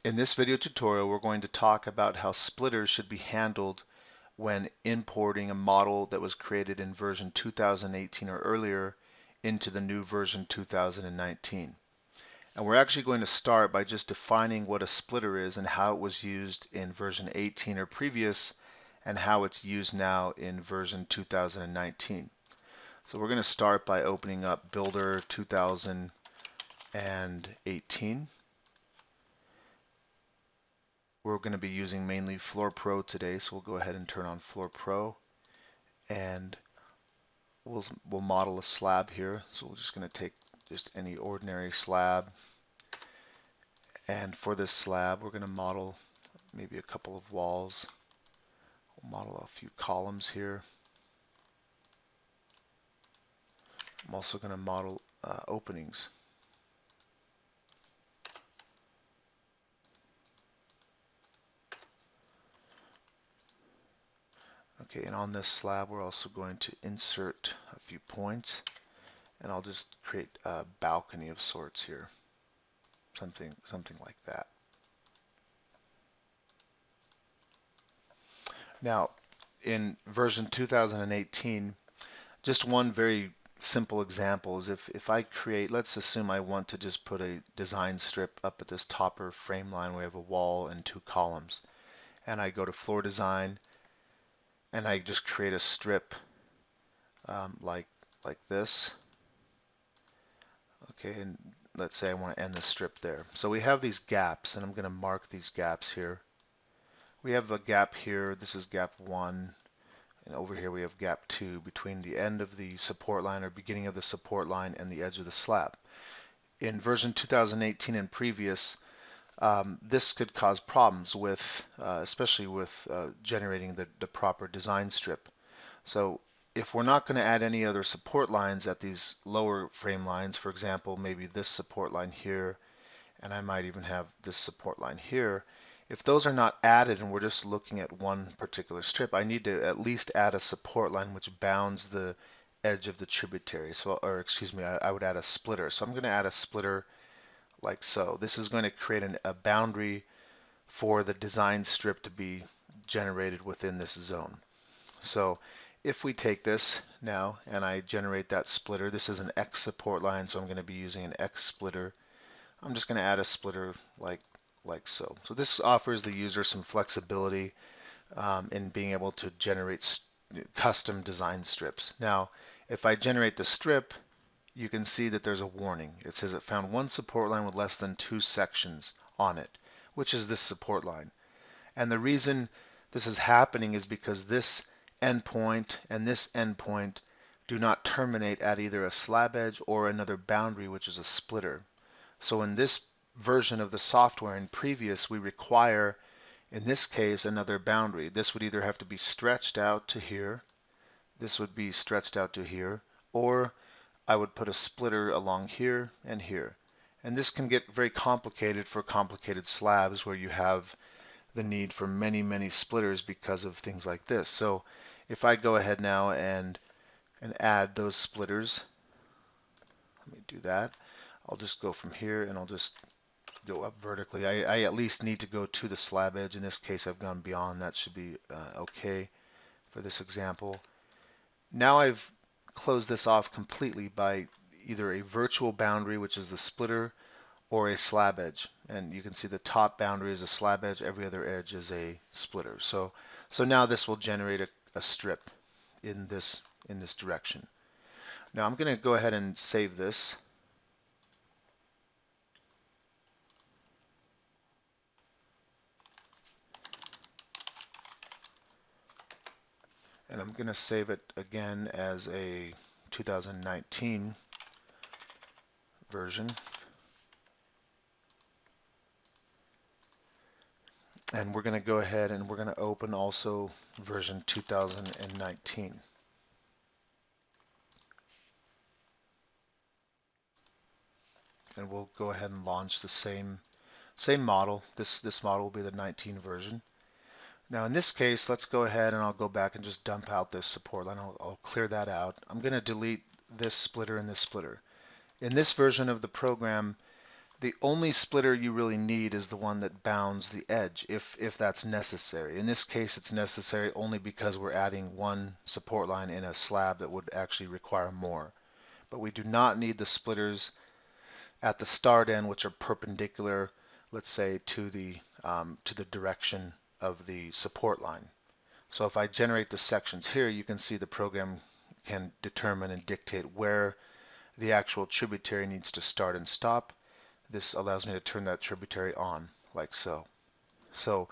In this video tutorial, we're going to talk about how splitters should be handled when importing a model that was created in version 2018 or earlier into the new version 2019. And we're actually going to start by just defining what a splitter is and how it was used in version 18 or previous and how it's used now in version 2019. So we're going to start by opening up Builder 2018. We're going to be using mainly Floor Pro today, so we'll go ahead and turn on Floor Pro, and we'll model a slab here. So we're just going to take just any ordinary slab, and for this slab we're going to model maybe a couple of walls. We'll model a few columns here. I'm also going to model openings. Okay, and on this slab we're also going to insert a few points, and I'll just create a balcony of sorts here, something like that. Now, in version 2018, just one very simple example is if I create, let's assume I want to just put a design strip up at this topper frame line where we have a wall and two columns, and I go to floor design and I just create a strip like this. Okay, and let's say I want to end the strip there. So we have these gaps, and I'm going to mark these gaps here. We have a gap here, this is gap 1, and over here we have gap 2 between the end of the support line or beginning of the support line and the edge of the slab. In version 2018 and previous, this could cause problems with, especially with generating the proper design strip. So if we're not going to add any other support lines at these lower frame lines, for example, maybe this support line here, and I might even have this support line here, if those are not added and we're just looking at one particular strip, I need to at least add a support line which bounds the edge of the tributary. So, or excuse me, I would add a splitter. So I'm going to add a splitter like so. This is going to create a boundary for the design strip to be generated within this zone. So if we take this now and I generate that splitter, this is an X support line, so I'm going to be using an X splitter. I'm just going to add a splitter like so. So this offers the user some flexibility in being able to generate custom design strips. Now, if I generate the strip, you can see that there's a warning. It says it found one support line with less than 2 sections on it, which is this support line. And the reason this is happening is because this endpoint and this endpoint do not terminate at either a slab edge or another boundary, which is a splitter. So in this version of the software, in previous, we require, in this case, another boundary. This would either have to be stretched out to here, this would be stretched out to here, or I would put a splitter along here and here. And this can get very complicated for complicated slabs where you have the need for many splitters because of things like this. So if I go ahead now and add those splitters, let me do that. I'll just go from here and I'll just go up vertically. I at least need to go to the slab edge. In this case, I've gone beyond. That should be okay for this example. Now I've closed this off completely by either a virtual boundary, which is the splitter, or a slab edge. And you can see the top boundary is a slab edge, every other edge is a splitter. So now this will generate a strip in this direction. Now I'm going to go ahead and save this. And I'm going to save it again as a 2019 version. And we're going to go ahead and we're going to open also version 2019. And we'll go ahead and launch the same model. This model will be the 19 version. Now in this case, let's go ahead and I'll go back and just dump out this support line. I'll clear that out. I'm going to delete this splitter and this splitter. In this version of the program, The only splitter you really need is the one that bounds the edge, if that's necessary. In this case, it's necessary only because we're adding one support line in a slab that would actually require more. But we do not need the splitters at the start end, which are perpendicular, let's say, to the direction of the support line. So if I generate the sections here, you can see the program can determine and dictate where the actual tributary needs to start and stop. This allows me to turn that tributary on, like so. So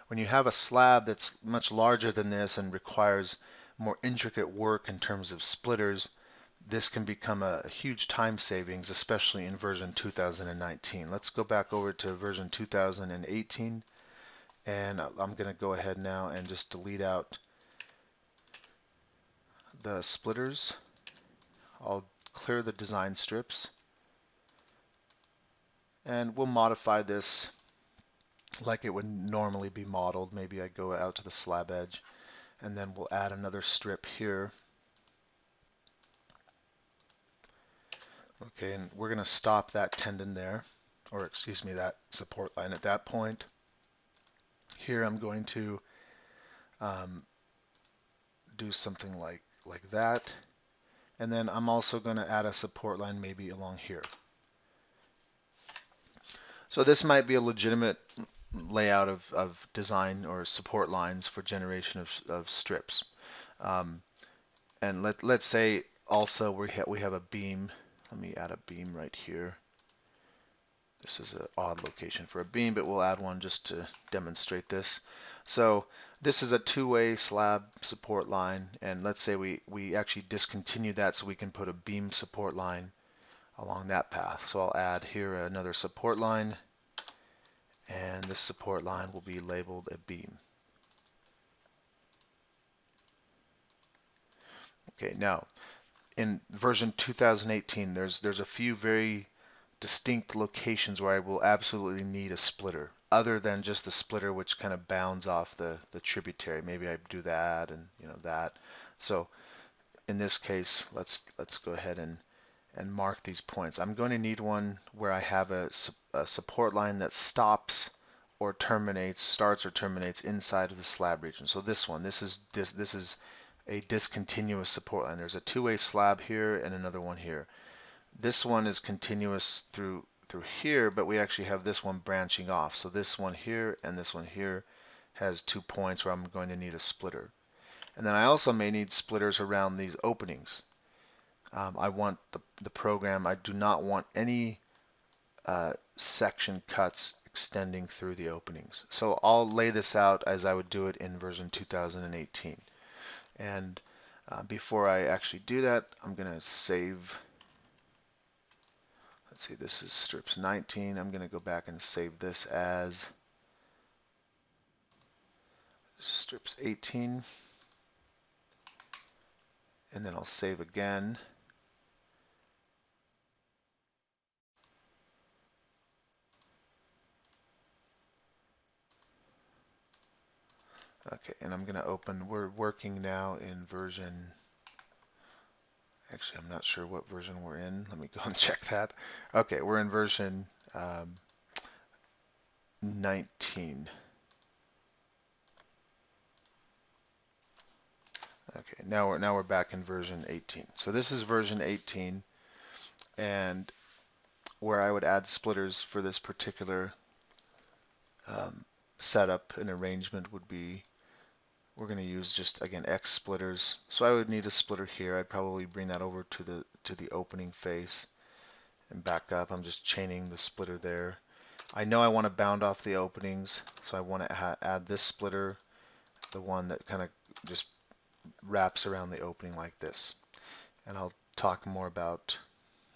when you have a slab that's much larger than this and requires more intricate work in terms of splitters, this can become a huge time savings, especially in version 2019. Let's go back over to version 2018, and I'm going to go ahead now and just delete out the splitters. I'll clear the design strips, and we'll modify this like it would normally be modeled. Maybe I go out to the slab edge, and then we'll add another strip here. Okay, and we're going to stop that tendon there, or excuse me, that support line at that point. Here I'm going to do something like that, and then I'm also going to add a support line maybe along here. So this might be a legitimate layout of design or support lines for generation of strips. And let's say also we have a beam. Let me add a beam right here. This is an odd location for a beam, but we'll add one just to demonstrate this. So this is a two-way slab support line, and let's say we actually discontinue that so we can put a beam support line along that path. So I'll add here another support line, and this support line will be labeled a beam. Okay, now in version 2018, there's a few very distinct locations where I will absolutely need a splitter, other than just the splitter which kind of bounds off the tributary. Maybe I do that and that. So in this case, let's go ahead and mark these points. I'm going to need one where I have a support line that stops or starts or terminates inside of the slab region. So this one, this is a discontinuous support line. There's a two-way slab here and another one here. This one is continuous through here, but we actually have this one branching off. So this one here and this one here has 2 points where I'm going to need a splitter. And then I also may need splitters around these openings. I want the program, I do not want any section cuts extending through the openings. So I'll lay this out as I would do it in version 2018. And before I actually do that, I'm going to save. Let's see, this is strips 19. I'm going to go back and save this as strips 18. And then I'll save again. Okay, and I'm going to open, we're working now in version, actually I'm not sure what version we're in. Let me go and check that. Okay, we're in version 19. Okay, now we're back in version 18. So this is version 18, and where I would add splitters for this particular setup and arrangement would be, we're going to use just again X splitters. So I would need a splitter here. I'd probably bring that over to the opening face and back up. I'm just chaining the splitter there. I know I want to bound off the openings, so I want to add this splitter, the one that kind of just wraps around the opening like this. And I'll talk more about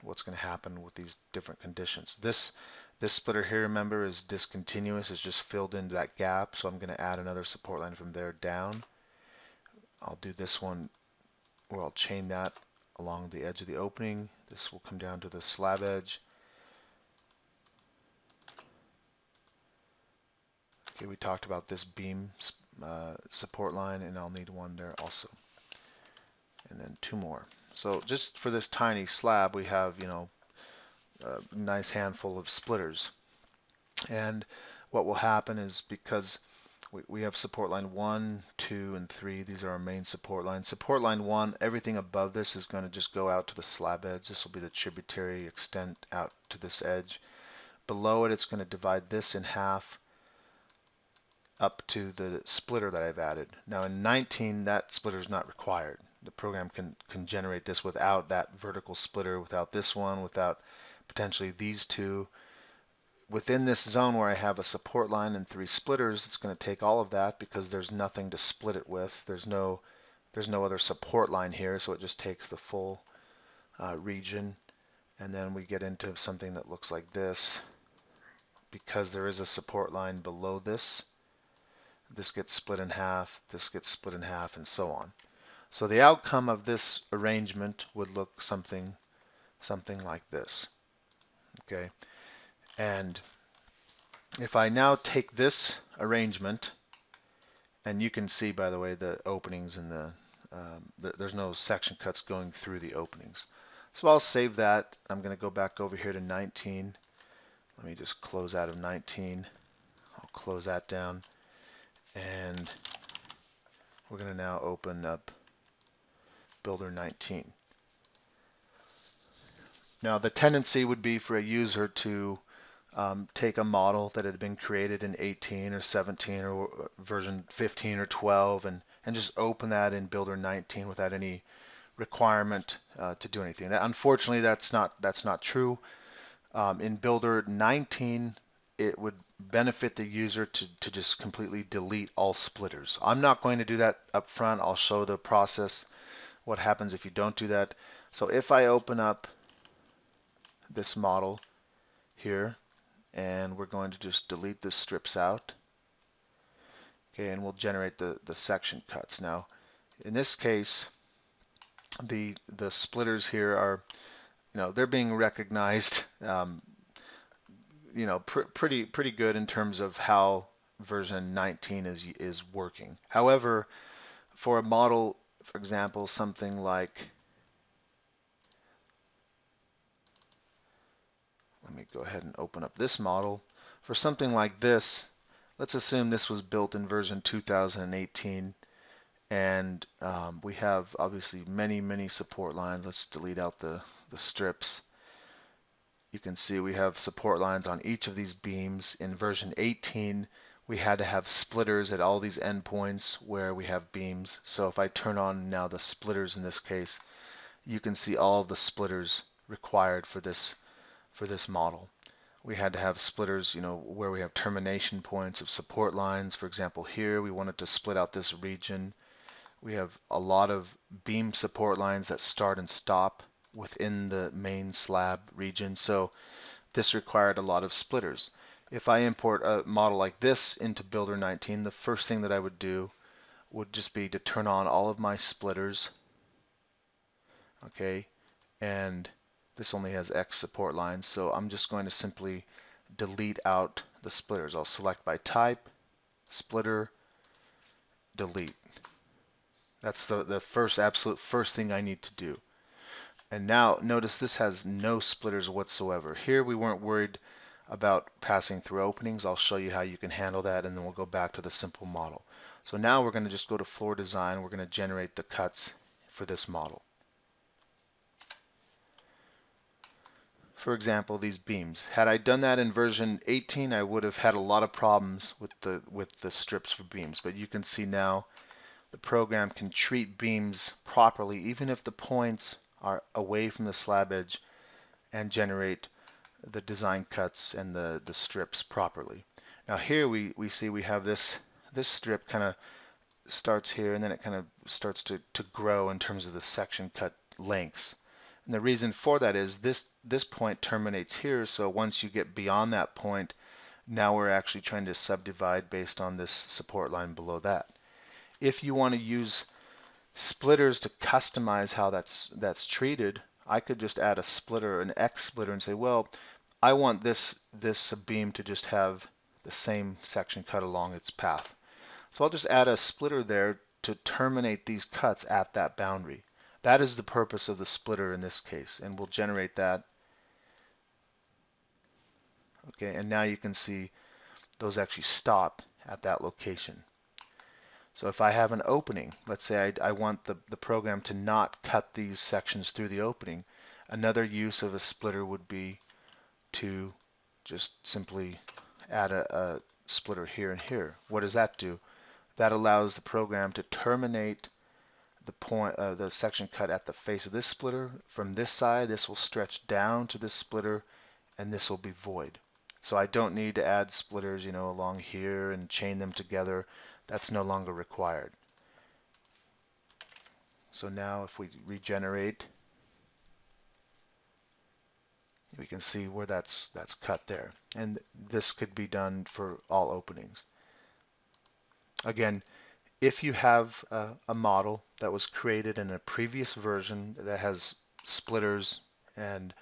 what's going to happen with these different conditions. This splitter here, remember, is discontinuous. It's just filled into that gap, so I'm going to add another support line from there down. I'll do this one where I'll chain that along the edge of the opening. This will come down to the slab edge. Okay, we talked about this beam support line, and I'll need one there also. And then 2 more. So just for this tiny slab, we have, a nice handful of splitters. And what will happen is, because we have support line 1, 2, and 3. These are our main support lines. Support line 1, everything above this is going to just go out to the slab edge. This will be the tributary extent out to this edge. Below it, it's going to divide this in half up to the splitter that I've added. Now in 19, that splitter is not required. The program can generate this without that vertical splitter, without this one, without potentially these two. Within this zone where I have a support line and 3 splitters, it's going to take all of that because there's nothing to split it with. There's no other support line here, so it just takes the full region. And then we get into something that looks like this. Because there is a support line below this, this gets split in half, this gets split in half, and so on. So the outcome of this arrangement would look something like this. Okay, and if I now take this arrangement, and you can see, by the way, the openings and there's no section cuts going through the openings. So I'll save that. I'm going to go back over here to 19. Let me just close out of 19. I'll close that down. And we're going to now open up Builder 19. Now the tendency would be for a user to take a model that had been created in 18 or 17 or version 15 or 12 and just open that in Builder 19 without any requirement to do anything. Unfortunately, that's not true. In Builder 19, it would benefit the user to just completely delete all splitters. I'm not going to do that up front. I'll show the process, what happens if you don't do that. So if I open up this model here, and we're going to just delete the strips out, okay, and we'll generate the section cuts. Now, in this case, the splitters here are, they're being recognized, pretty good in terms of how version 19 is working. However, for a model, for example, something like, let me go ahead and open up this model. For something like this, let's assume this was built in version 2018, and we have obviously many support lines. Let's delete out the strips. You can see we have support lines on each of these beams. In version 18, we had to have splitters at all these endpoints where we have beams. So if I turn on now the splitters in this case, you can see all of the splitters required for this model. We had to have splitters, where we have termination points of support lines. For example, here we wanted to split out this region. We have a lot of beam support lines that start and stop within the main slab region. So this required a lot of splitters. If I import a model like this into Builder 19, the first thing that I would do would just be to turn on all of my splitters. Okay, and this only has X support lines, so I'm just going to simply delete out the splitters. I'll select by type, splitter, delete. That's the absolute first thing I need to do. And now notice this has no splitters whatsoever. Here we weren't worried about passing through openings. I'll show you how you can handle that, and then we'll go back to the simple model. So now we're going to just go to floor design. We're going to generate the cuts for this model. For example, these beams. Had I done that in version 18, I would have had a lot of problems with the strips for beams. But you can see now the program can treat beams properly, even if the points are away from the slab edge, and generate the design cuts and the strips properly. Now here we see we have this strip kind of starts here, and then it kind of starts to grow in terms of the section cut lengths. And the reason for that is this point terminates here, so once you get beyond that point, now we're actually trying to subdivide based on this support line below that. If you want to use splitters to customize how that's treated, I could just add a splitter, an X splitter, and say, well, I want this beam to just have the same section cut along its path. So I'll just add a splitter there to terminate these cuts at that boundary. That is the purpose of the splitter in this case, and we'll generate that. Okay, and now you can see those actually stop at that location. So if I have an opening, let's say I want the program to not cut these sections through the opening, another use of a splitter would be to just simply add a splitter here and here. What does that do? That allows the program to terminate the section cut at the face of this splitter. From this side, this will stretch down to this splitter, and this will be void. So I don't need to add splitters, along here and chain them together. That's no longer required. So now if we regenerate, we can see where that's cut there. And this could be done for all openings. Again, if you have a model that was created in a previous version that has splitters and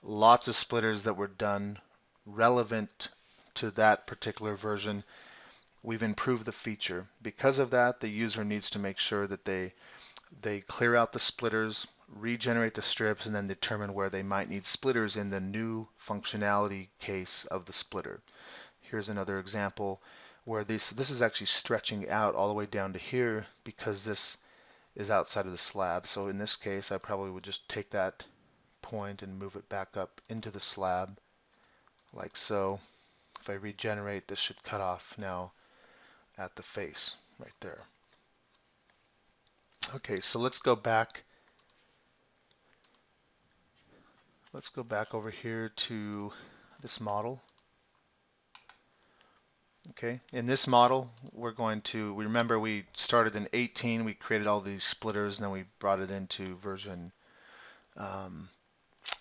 lots of splitters that were done relevant to that particular version, we've improved the feature. Because of that, the user needs to make sure that they clear out the splitters, regenerate the strips, and then determine where they might need splitters in the new functionality case of the splitter. Here's another example where this is actually stretching out all the way down to here because this is outside of the slab. So in this case, I probably would just take that point and move it back up into the slab like so. If I regenerate, this should cut off now at the face right there. Okay, so let's go back. Let's go back over here to this model. Okay, in this model, we're going to, remember we started in 18, we created all these splitters, and then we brought it into version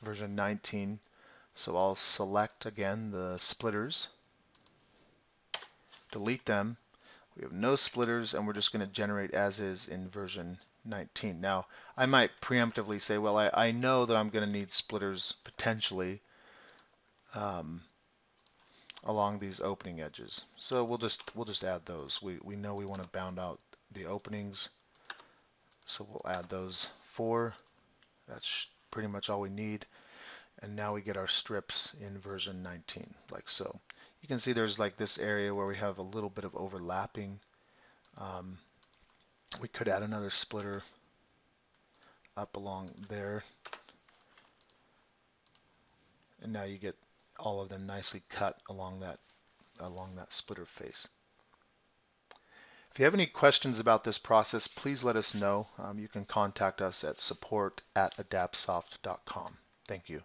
19. So I'll select again the splitters, delete them. We have no splitters, and we're just going to generate as is in version 19. Now, I might preemptively say, well, I know that I'm going to need splitters potentially along these opening edges. So we'll just add those. We know we want to bound out the openings, so we'll add those 4. That's pretty much all we need. And now we get our strips in version 19, like so. You can see there's like this area where we have a little bit of overlapping. We could add another splitter up along there. And now you get all of them nicely cut along that splitter face. If you have any questions about this process, please let us know. You can contact us at support@adaptsoft.com. Thank you.